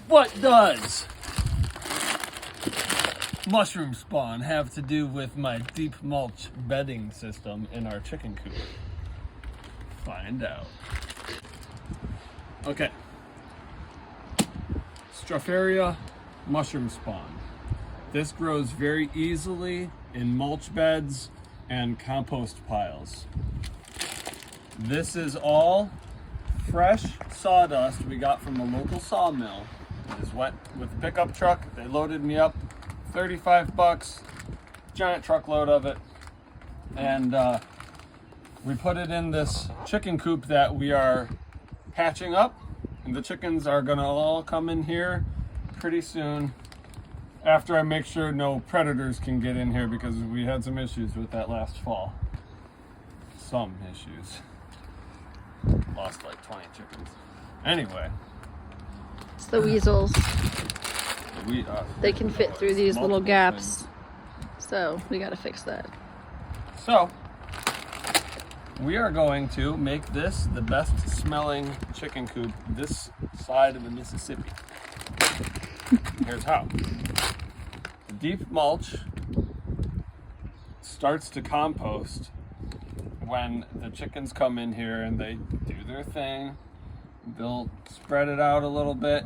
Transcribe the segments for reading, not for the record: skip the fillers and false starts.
What does mushroom spawn have to do with my deep mulch bedding system in our chicken coop? Find out. Okay. Stropharia mushroom spawn. This grows very easily in mulch beds and compost piles. This is all fresh sawdust we got from a local sawmill. It is wet with a pickup truck. They loaded me up, $35, giant truckload of it. And we put it in this chicken coop that we are hatching up. And the chickens are gonna all come in here pretty soon after I make sure no predators can get in here, because we had some issues with that last fall. Some issues. Lost like 20 chickens. Anyway. It's the weasels. They can fit through these little gaps. So we gotta fix that. So, we are going to make this the best smelling chicken coop this side of the Mississippi. Here's how. The deep mulch starts to compost when the chickens come in here and they do their thing. They'll spread it out a little bit.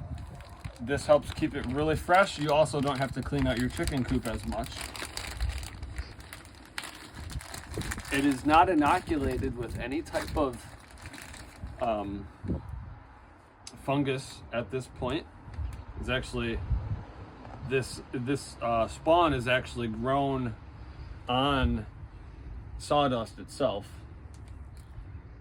This helps keep it really fresh. You also don't have to clean out your chicken coop as much. It is not inoculated with any type of fungus at this point. It's actually, this spawn is actually grown on sawdust itself.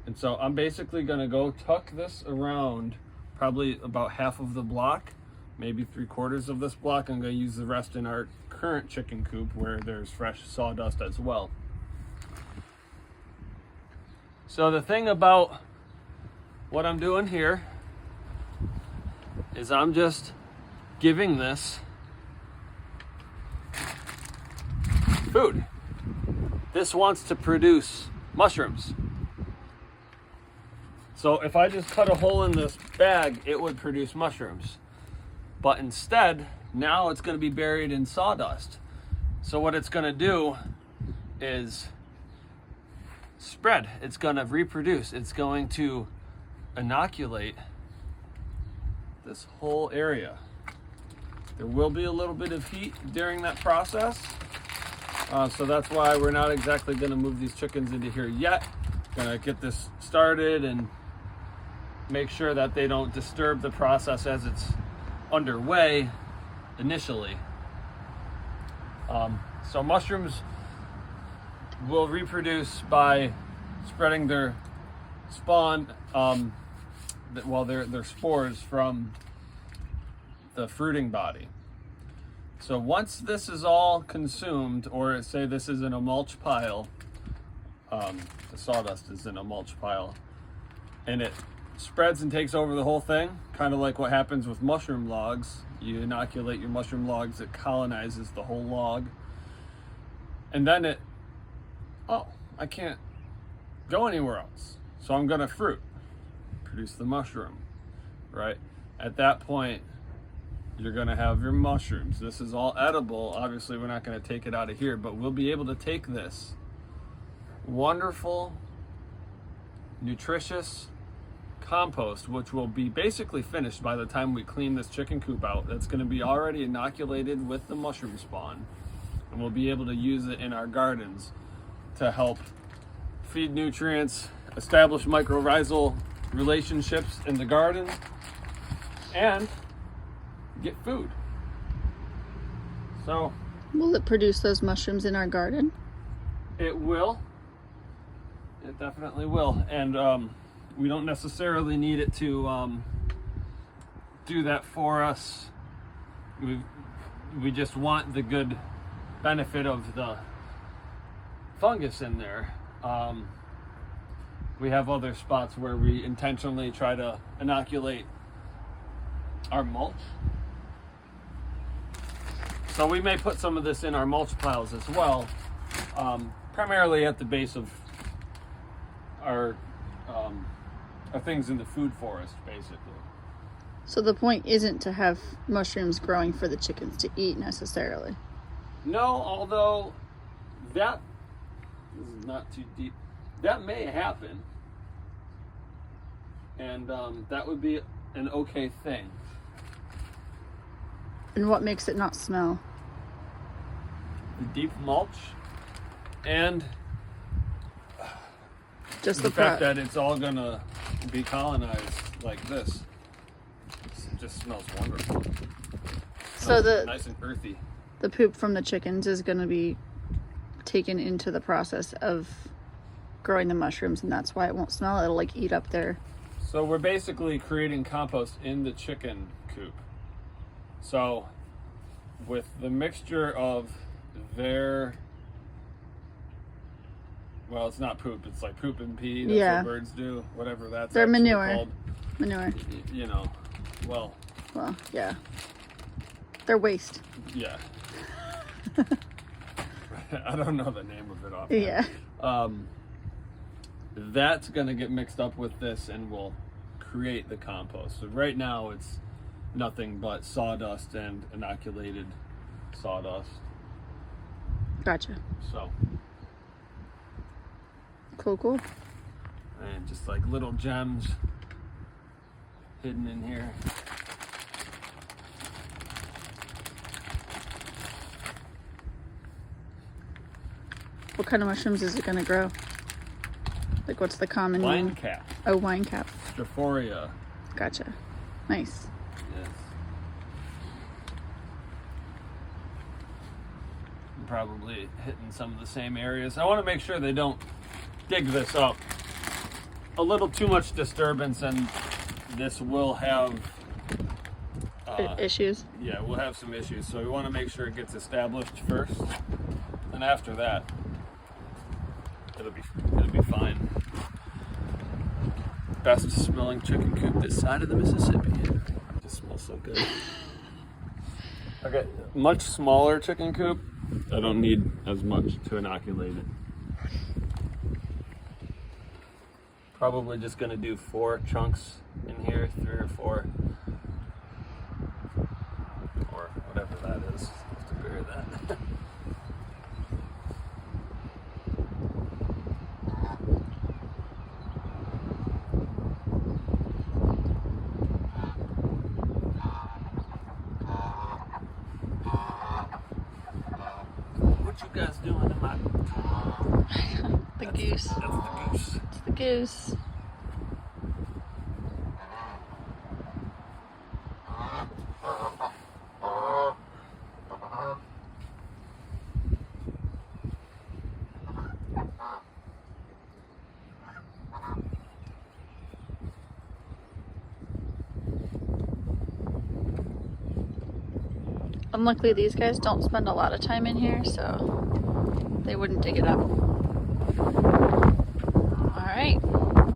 And so I'm basically gonna go tuck this around probably about half of the block, maybe 3/4 of this block. I'm gonna use the rest in our current chicken coop where there's fresh sawdust as well. So the thing about what I'm doing here is I'm just giving this food. This wants to produce mushrooms. So if I just cut a hole in this bag, it would produce mushrooms. But instead, now it's going to be buried in sawdust. So what it's going to do is spread. It's going to reproduce. It's going to inoculate this whole area. There will be a little bit of heat during that process. So that's why we're not exactly going to move these chickens into here yet. Gonna get this started and make sure that they don't disturb the process as it's underway initially. So mushrooms will reproduce by spreading their spawn, their spores from the fruiting body. So once this is all consumed, or say this is in a mulch pile, the sawdust is in a mulch pile, and it spreads and takes over the whole thing, kind of like what happens with mushroom logs. You inoculate your mushroom logs, it colonizes the whole log, and then I can't go anywhere else, so I'm gonna produce the mushroom, right? At that point, you're gonna have your mushrooms. This is all edible. Obviously, we're not gonna take it out of here, but we'll be able to take this wonderful, nutritious compost, which will be basically finished by the time we clean this chicken coop out. That's gonna be already inoculated with the mushroom spawn, and we'll be able to use it in our gardens to help feed nutrients, establish mycorrhizal relationships in the garden, and get food. So will it produce those mushrooms in our garden? It will. It definitely will. And we don't necessarily need it to do that for us. We just want the good benefit of the fungus in there. We have other spots where we intentionally try to inoculate our mulch. So we may put some of this in our mulch piles as well, primarily at the base of our things in the food forest, basically. So the point isn't to have mushrooms growing for the chickens to eat necessarily. No, although that this is not too deep. That may happen, and that would be an okay thing. And what makes it not smell? The deep mulch and Just the fact that it's all gonna be colonized like this. It just smells wonderful. So Nice and earthy. The poop from the chickens is going to be taken into the process of growing the mushrooms, and that's why it won't smell. It'll like eat up their... So we're basically creating compost in the chicken coop. So with the mixture of their, well, it's not poop, it's like poop and pee. That's what birds do, whatever that's their manure called. Manure. You know, well, yeah, their waste. Yeah. I don't know the name of it off. Yeah. That's gonna get mixed up with this and will create the compost. So right now it's nothing but sawdust and inoculated sawdust. Gotcha. So Cool. and just like little gems hidden in here. What kind of mushrooms is it going to grow? Like, what's the common Wine name? cap. Oh, wine cap. Strophoria. Gotcha. Nice. Yes. I'm probably hitting some of the same areas. I want to make sure they don't dig this up. A little too much disturbance and this will have issues. Yeah, we'll have some issues. So we want to make sure it gets established first. And after that, it'll be fine. Best smelling chicken coop this side of the Mississippi. It just smells so good. Okay, much smaller chicken coop. I don't need as much to inoculate it. Probably just gonna do 4 chunks in here, 3 or 4. Or whatever that is. Have to bury that. What you guys doing in my... The goose. That's the goose. It's the goose. Unluckily, these guys don't spend a lot of time in here, so they wouldn't dig it up. All right.